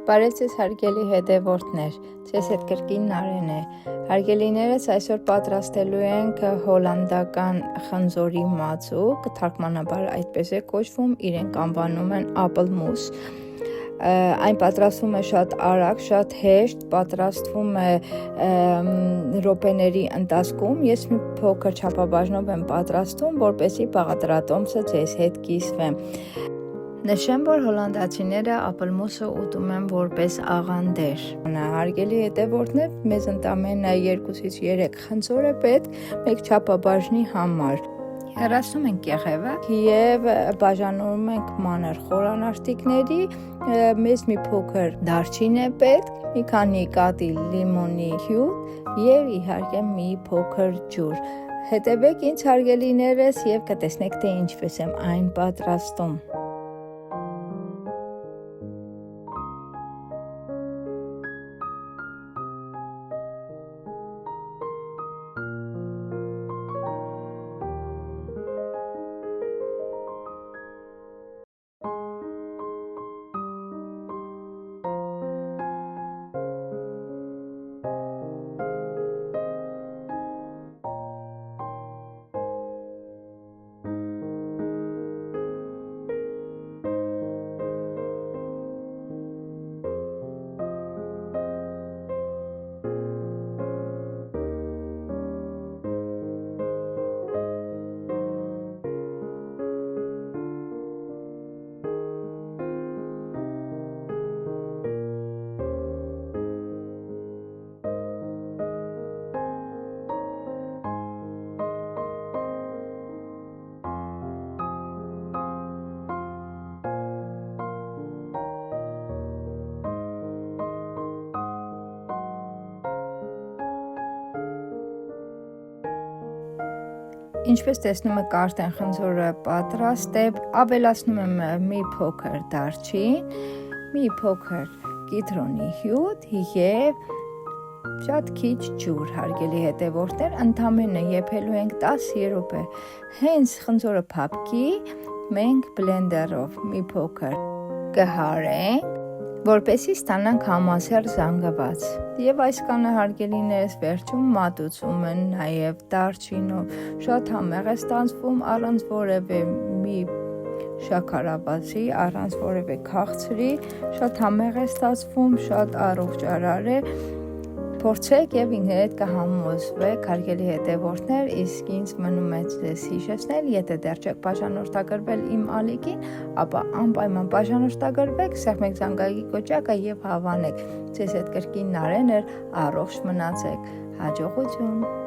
Բարև ձեզ հարգելի հետևորդներ, ձեզ հետ կրկին Նարեն է։ Հարգելիներս այսօր պատրաստելու ենք հոլանդական խնձորի մածուկ, թարգմանաբար այդպես է կոչվում, իրենք անվանում են apple mousse։ Այն պատրաստվում է շատ արագ, շատ հեշտ, պատրաստվում է րոպեների ընթացքում։ Ես մի փոքր չափաբաժնով եմ պատրաստում, որպեսզի բաղադրատոմսը ձեզ հետ կիսվեմ։ Նշեմ, որ հոլանդացիները apple mousse-ը ուտում են որպես աղանդեր։ Հարգելի հետևորդներ, մեզ ընդամենը 2-ից 3 խնձոր է պետք մեկ չափաբաժնի համար։ Հեռացնում ենք կեղևը և բաժանվում ենք մանր խորանարդիկների, մեզ մի փոքր դարչին է պետք, մի քանի կաթիլ լիմոնի հյութ և իհարկե մի փոքր ջուր։ Հետևեք ինձ հարգելիներս և կտեսնեք, թե ինչպես եմ այն պատրաստում։ Ինչպես տեսնում եք, արդեն խնձորը պատրաստ է, ավելացնում եմ մի փոքր դարչին, մի փոքր կիտրոնի հյութ և շատ քիչ ջուր, հարգելի հետևորդներ, ընդամենը եփելու ենք 10 րոպե։ Հենց խնձորը փափկի, մենք բլենդերով մի փոքր կհարենք, որպեսզի ստանանք համասեռ զանգված։ Եվ այսքանը հարգելիներս վերջում մատուցում են նաև դարչինով, շատ համեղ է ստացվում, առանց որևէ մի շաքարավազի, առանց որևէ քաղցրի, շատ համեղ է ստացվում, շատ առողջարար է։ Փորձեք և ինքներդ կհամոզվեք, հարգելի հետևորդներ, իսկ ինձ մնում է ձեզ հիշեցնել, եթե դեռ չեք բաժանորդագրվել իմ ալիքին, ապա անպայման բաժանորդագրվեք, սեղմեք զանգակի կոճակը և հավանեք։ Ձեզ հետ կրկին Նարեն էր, առողջ մնացեք, հաջողություն։